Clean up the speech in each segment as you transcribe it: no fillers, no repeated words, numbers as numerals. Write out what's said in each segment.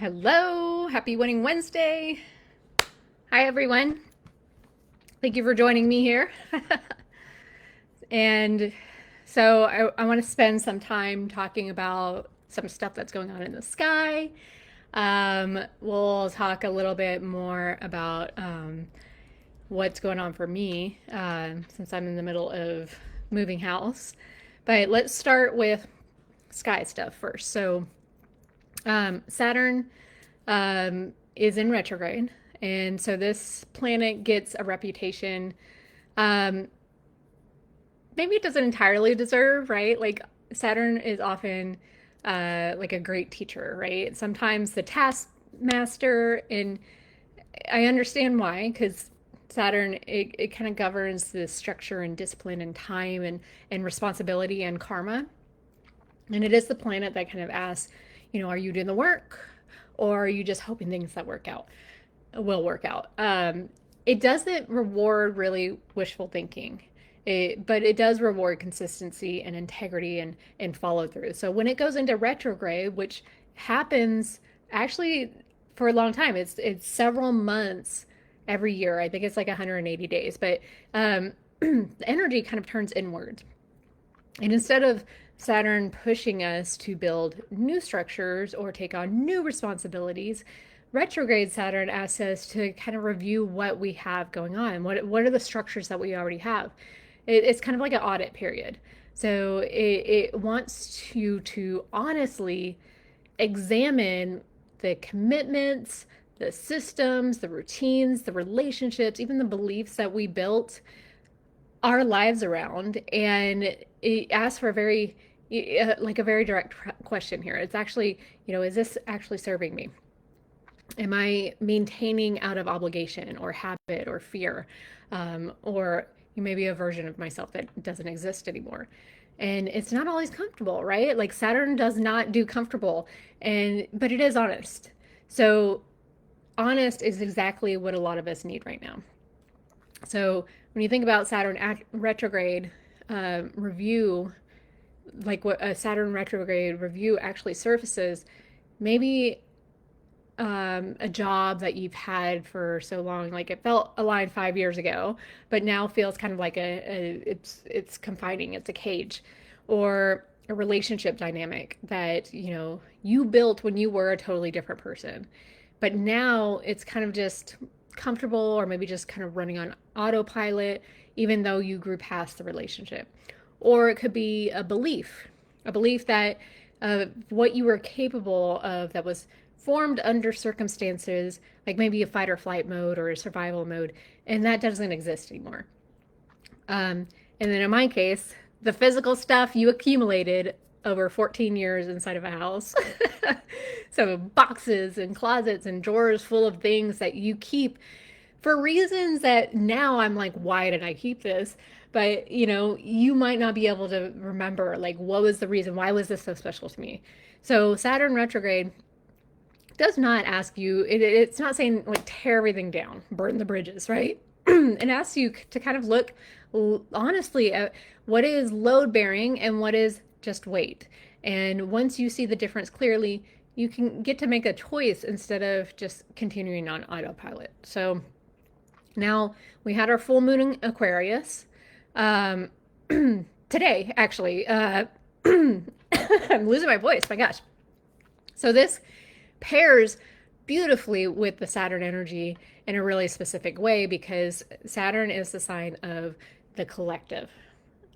Hello, happy Winning Wednesday. Hi, everyone. Thank you for joining me here. And so I want to spend some time talking about some stuff that's going on in the sky. We'll talk a little bit more about what's going on for me since I'm in the middle of moving house. But let's start with sky stuff first. So Saturn is in retrograde. And so this planet gets a reputation. Um, Maybe it doesn't entirely deserve, right? Like Saturn is often like a great teacher, right? Sometimes the taskmaster, and I understand why, because Saturn it kind of governs the structure and discipline and time and responsibility and karma. And it is the planet that kind of asks, are you doing the work or are you just hoping things that will work out? It doesn't reward really wishful thinking. But it does reward consistency and integrity and follow through. So when it goes into retrograde, which happens actually for a long time, it's several months every year. I think it's like 180 days, but the energy kind of turns inward. And instead of Saturn pushing us to build new structures or take on new responsibilities, retrograde Saturn asks us to kind of review what we have going on. What are the structures that we already have? It's kind of like an audit period. So it wants you to honestly examine the commitments, the systems, the routines, the relationships, even the beliefs that we built our lives around. And it asks for a very direct question here. It's actually, is this actually serving me? Am I maintaining out of obligation or habit or fear, or maybe a version of myself that doesn't exist anymore? And it's not always comfortable, right? Like Saturn does not do comfortable, but it is honest. So honest is exactly what a lot of us need right now. So when you think about Saturn retrograde review, like what a Saturn retrograde review actually surfaces, maybe a job that you've had for so long, like it felt aligned 5 years ago, but now feels kind of like it's confining, it's a cage, or a relationship dynamic that you built when you were a totally different person, but now it's kind of just comfortable, or maybe just kind of running on autopilot, even though you grew past the relationship. Or it could be a belief that what you were capable of that was formed under circumstances like maybe a fight or flight mode or a survival mode, and that doesn't exist anymore. And then in my case, the physical stuff you accumulated over 14 years inside of a house. So boxes and closets and drawers full of things that you keep for reasons that now I'm like, why did I keep this? But you might not be able to remember, like, what was the reason? Why was this so special to me? So Saturn retrograde does not ask you, it's not saying like tear everything down, burn the bridges, right? It asks you to kind of look honestly at what is load bearing and what is just weight. And once you see the difference clearly, you can get to make a choice instead of just continuing on autopilot. So now we had our full moon in Aquarius today, actually. I'm losing my voice, my gosh. So this pairs beautifully with the Saturn energy in a really specific way, because Saturn is the sign of the collective.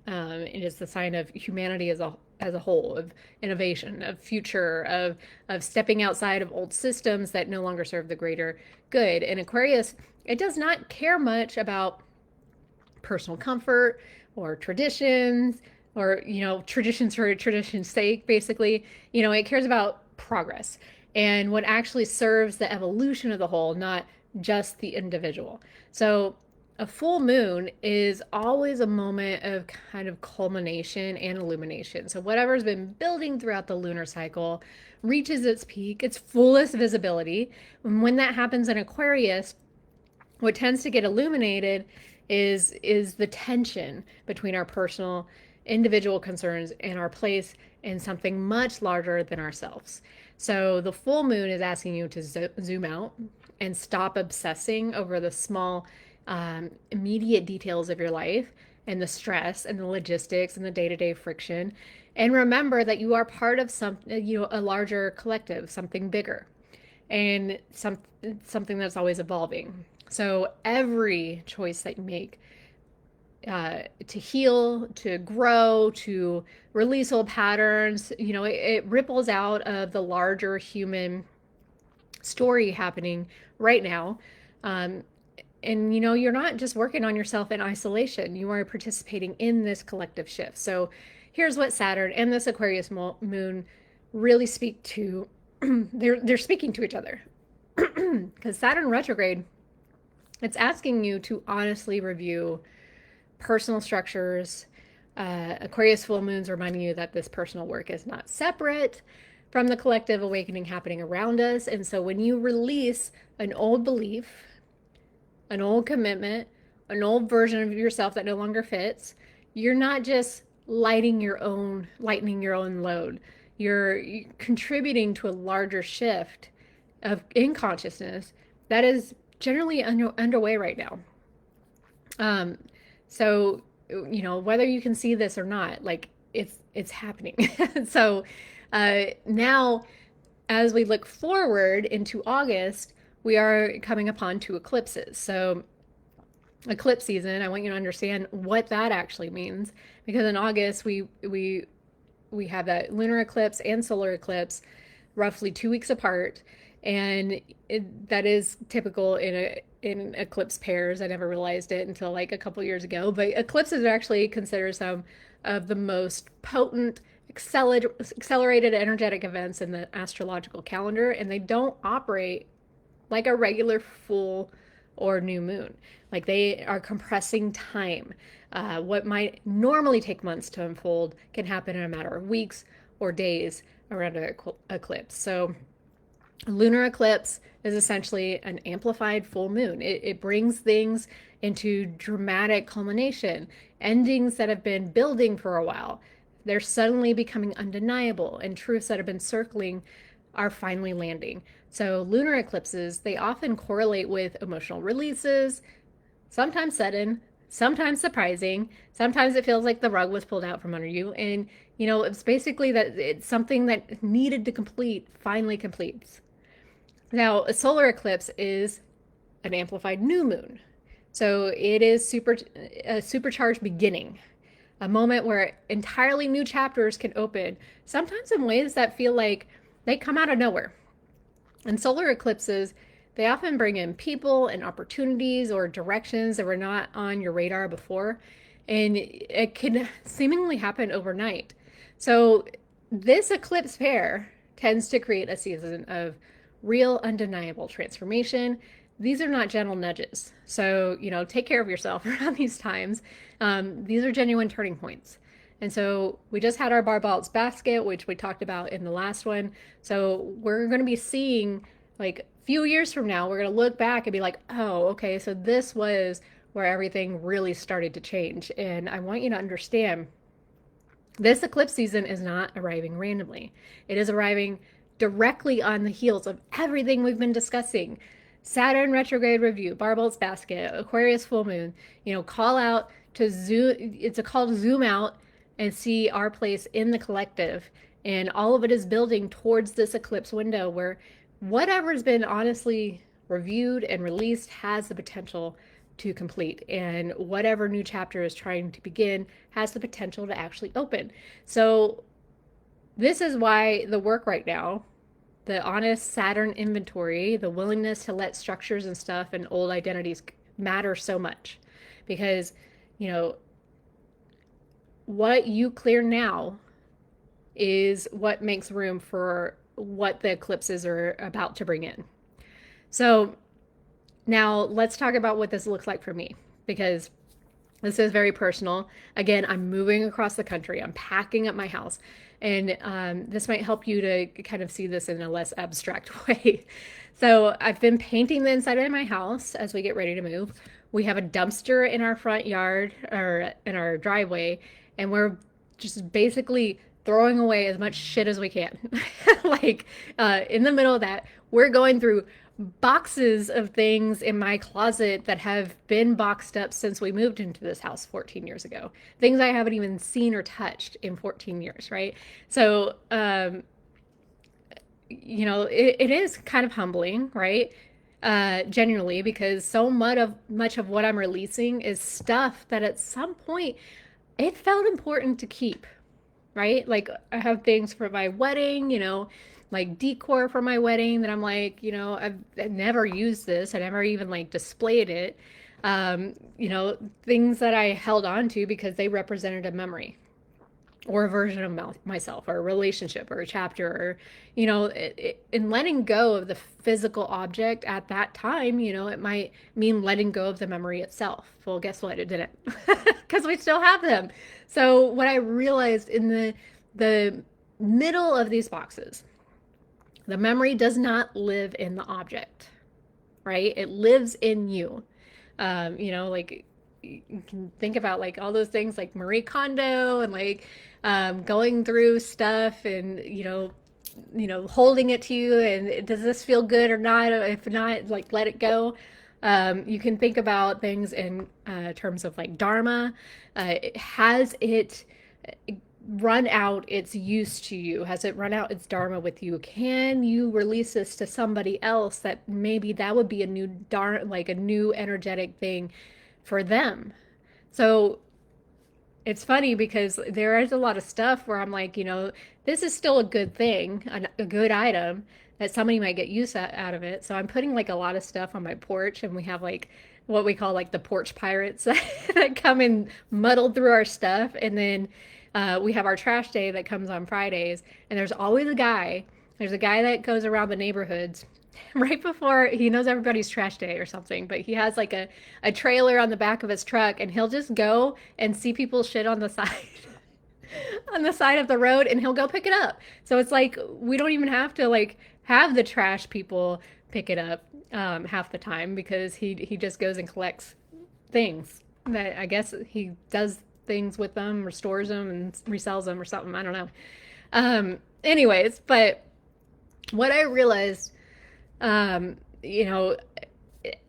It is the sign of humanity as a whole, of innovation, of future, of stepping outside of old systems that no longer serve the greater good. And Aquarius, it does not care much about personal comfort or traditions, or traditions for tradition's sake. Basically, it cares about progress and what actually serves the evolution of the whole, not just the individual. So a full moon is always a moment of kind of culmination and illumination. So whatever's been building throughout the lunar cycle reaches its peak, its fullest visibility. And when that happens in Aquarius, what tends to get illuminated is the tension between our personal individual concerns and our place in something much larger than ourselves. So the full moon is asking you to zoom out and stop obsessing over the small, immediate details of your life and the stress and the logistics and the day-to-day friction. And remember that you are part of a larger collective, something bigger, and something that's always evolving. So every choice that you make, to heal, to grow, to release old patterns, it ripples out of the larger human story happening right now. Um, and you're not just working on yourself in isolation, you are participating in this collective shift. So here's what Saturn and this Aquarius moon really speak to. They're speaking to each other. Because Saturn retrograde, it's asking you to honestly review personal structures. Aquarius full moons reminding you that this personal work is not separate from the collective awakening happening around us. And so when you release an old belief, an old commitment, an old version of yourself that no longer fits, you're not just lightening your own load. You're contributing to a larger shift in consciousness that is generally underway right now. Um, so, whether you can see this or not, like it's happening. So now, as we look forward into August, we are coming upon two eclipses. So eclipse season, I want you to understand what that actually means, because in August we have that lunar eclipse and solar eclipse roughly 2 weeks apart, and that is typical in eclipse pairs. I never realized it until like a couple years ago, but eclipses are actually considered some of the most potent accelerated energetic events in the astrological calendar, and they don't operate like a regular full or new moon. Like, they are compressing time. What might normally take months to unfold can happen in a matter of weeks or days around an eclipse. So lunar eclipse is essentially an amplified full moon. It brings things into dramatic culmination, endings that have been building for a while. They're suddenly becoming undeniable, and truths that have been circling are finally landing. So lunar eclipses, they often correlate with emotional releases, sometimes sudden, sometimes surprising, sometimes it feels like the rug was pulled out from under you. And, it's basically that it's something that needed to complete finally completes. Now, a solar eclipse is an amplified new moon. So it is a supercharged beginning, a moment where entirely new chapters can open, sometimes in ways that feel like they come out of nowhere. And solar eclipses, they often bring in people and opportunities or directions that were not on your radar before, and it can seemingly happen overnight. So this eclipse pair tends to create a season of real, undeniable transformation. These are not gentle nudges. So, take care of yourself around these times. These are genuine turning points. And so we just had our Barball's basket, which we talked about in the last one. So we're going to be seeing, like, a few years from now, we're going to look back and be like, oh, okay, so this was where everything really started to change. And I want you to understand, this eclipse season is not arriving randomly. It is arriving directly on the heels of everything we've been discussing. Saturn retrograde review, Barball's basket, Aquarius full moon, call out to zoom. It's a call to zoom out and see our place in the collective. And all of it is building towards this eclipse window where whatever's been honestly reviewed and released has the potential to complete, and whatever new chapter is trying to begin has the potential to actually open. So this is why the work right now, the honest Saturn inventory, the willingness to let structures and stuff and old identities matter so much, because what you clear now is what makes room for what the eclipses are about to bring in. So now let's talk about what this looks like for me, because this is very personal. Again, I'm moving across the country. I'm packing up my house. And this might help you to kind of see this in a less abstract way. So I've been painting the inside of my house as we get ready to move. We have a dumpster in our front yard, or in our driveway, and we're just basically throwing away as much shit as we can. Like, in the middle of that, we're going through boxes of things in my closet that have been boxed up since we moved into this house 14 years ago. Things I haven't even seen or touched in 14 years, right? So, it is kind of humbling, right? Genuinely, because so much of what I'm releasing is stuff that at some point it felt important to keep, right? Like I have things for my wedding, like decor for my wedding that I'm like, I've never used this. I never even like displayed it. Things that I held on to because they represented a memory or a version of myself or a relationship or a chapter or in letting go of the physical object at that time, it might mean letting go of the memory itself. Well, guess what? It didn't, because we still have them. So what I realized in the middle of these boxes, the memory does not live in the object, right? It lives in you. Like you can think about like all those things like Marie Kondo and like going through stuff and holding it to you and does this feel good or not? If not, like let it go. You can think about things in terms of like Dharma. Has it run out its use to you? Has it run out its Dharma with you? Can you release this to somebody else that maybe that would be a new Dharma, like a new energetic thing for them? So it's funny because there is a lot of stuff where I'm like, this is still a good thing, a good item that somebody might get use out of it. So I'm putting like a lot of stuff on my porch, and we have like what we call like the porch pirates that come and muddle through our stuff. And then we have our trash day that comes on Fridays, and there's always a guy. There's a guy that goes around the neighborhoods right before he knows everybody's trash day or something, but he has like a trailer on the back of his truck, and he'll just go and see people shit on the side on the side of the road, and he'll go pick it up. So it's like we don't even have to like have the trash people pick it up half the time, because he just goes and collects things that I guess he does things with them or stores them and resells them or something. I don't know. Anyways, but what I realized, um, you know,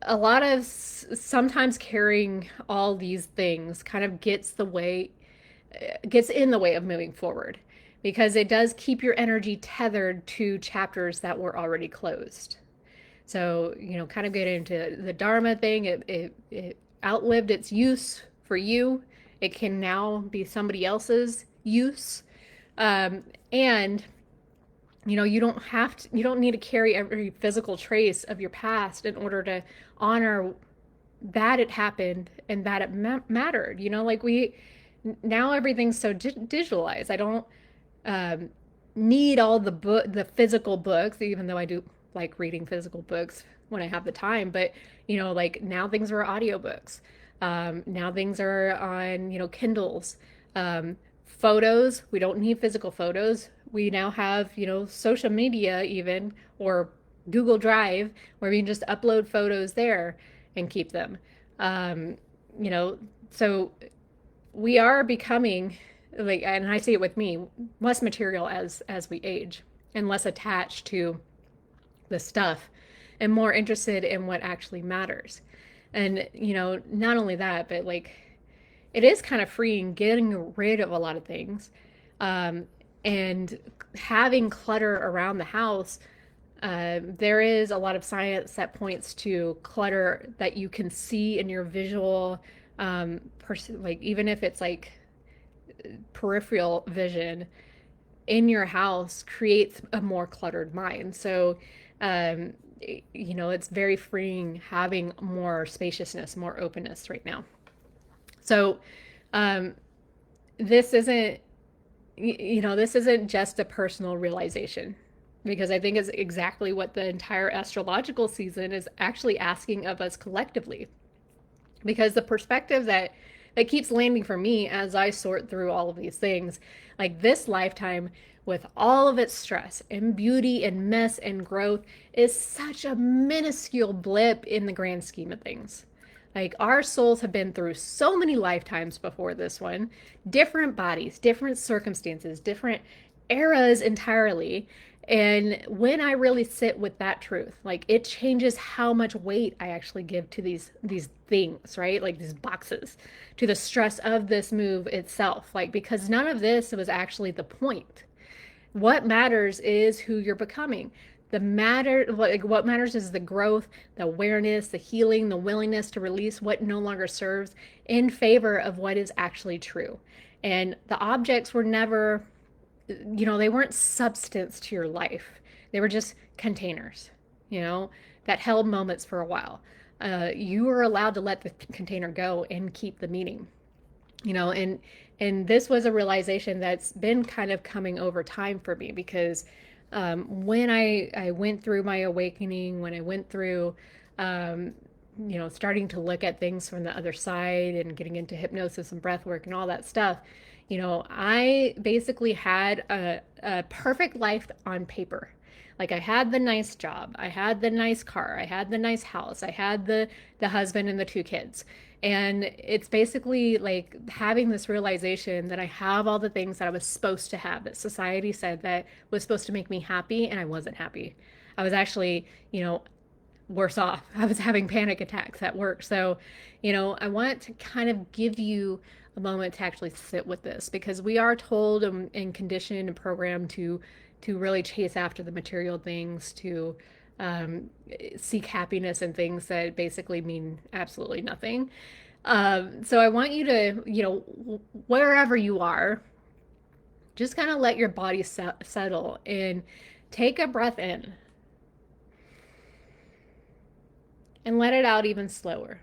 a lot of sometimes carrying all these things kind of gets in the way of moving forward, because it does keep your energy tethered to chapters that were already closed. So, kind of get into the Dharma thing. It outlived its use for you. It can now be somebody else's use. And you don't need to carry every physical trace of your past in order to honor that it happened and that it mattered. Like now everything's so digitalized. I don't need all the physical books, even though I do like reading physical books when I have the time. But like now things are audiobooks. Now things are on Kindles. Photos, we don't need physical photos. We now have social media, even, or Google Drive, where we can just upload photos there and keep them. Um, so we are becoming, like, and I see it with me, less material as we age, and less attached to the stuff, and more interested in what actually matters. And not only that, but like it is kind of freeing getting rid of a lot of things, and having clutter around the house. There is a lot of science that points to clutter that you can see in your visual, like even if it's like peripheral vision in your house, creates a more cluttered mind. So, it's very freeing having more spaciousness, more openness right now. So, um, this isn't, this isn't just a personal realization, because I think it's exactly what the entire astrological season is actually asking of us collectively. Because the perspective that keeps landing for me as I sort through all of these things, like this lifetime with all of its stress and beauty and mess and growth, is such a minuscule blip in the grand scheme of things. Like our souls have been through so many lifetimes before this one, different bodies, different circumstances, different eras entirely. And when I really sit with that truth, like it changes how much weight I actually give to these things, right? Like these boxes, to the stress of this move itself. Like because none of this was actually the point. What matters is who you're becoming. What matters is the growth, the awareness, the healing, the willingness to release what no longer serves in favor of what is actually true. And the objects were never, they weren't substance to your life. They were just containers, that held moments for a while. You were allowed to let the container go and keep the meaning, and this was a realization that's been kind of coming over time for me because when I went through my awakening, when I went through starting to look at things from the other side and getting into hypnosis and breath work and all that stuff, I basically had a perfect life on paper. Like I had the nice job, I had the nice car, I had the nice house, I had the husband and the two kids. And it's basically like having this realization that I have all the things that I was supposed to have, that society said that was supposed to make me happy, and I wasn't happy. I was actually, worse off. I was having panic attacks at work. So, I want to kind of give you a moment to actually sit with this because we are told and conditioned and programmed to really chase after the material things, to seek happiness in things that basically mean absolutely nothing. So I want you to, wherever you are, just kind of let your body settle and take a breath in and let it out even slower.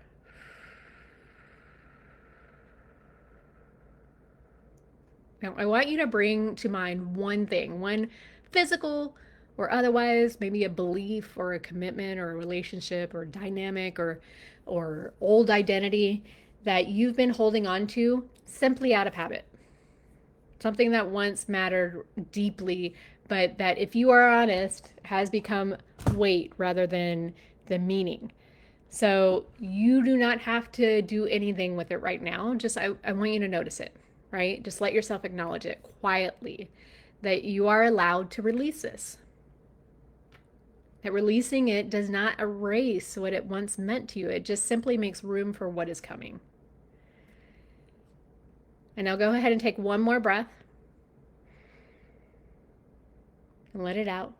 Now, I want you to bring to mind one thing, one physical or otherwise, maybe a belief or a commitment or a relationship or dynamic or old identity that you've been holding on to simply out of habit. Something that once mattered deeply, but that if you are honest, has become weight rather than the meaning. So you do not have to do anything with it right now. Just I want you to notice it, right? Just let yourself acknowledge it quietly that you are allowed to release this. That releasing it does not erase what it once meant to you. It just simply makes room for what is coming. And now go ahead and take one more breath and let it out.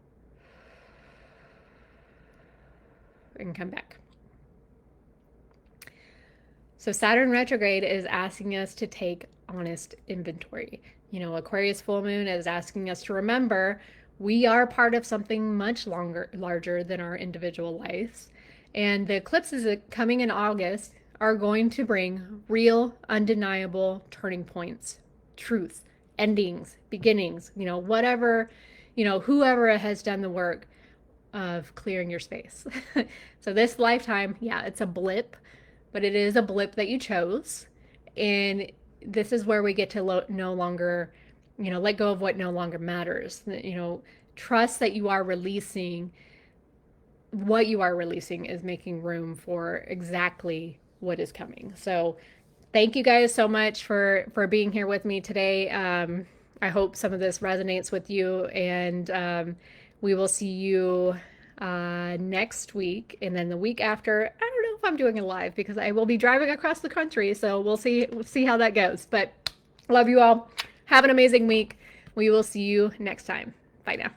And come back. So Saturn retrograde is asking us to take honest inventory. Aquarius full moon is asking us to remember we are part of something much larger than our individual lives. And the eclipses coming in August are going to bring real, undeniable turning points, truth, endings, beginnings, whatever, whoever has done the work of clearing your space. So this lifetime, yeah, it's a blip, but it is a blip that you chose. And this is where we get to no longer, let go of what no longer matters. Trust that you are releasing. What you are releasing is making room for exactly what is coming. So thank you guys so much for being here with me today. I hope some of this resonates with you, and we will see you next week, and then the week after. I don't know if I'm doing it live because I will be driving across the country, so we'll see how that goes. But love you all. Have an amazing week. We will see you next time. Bye now.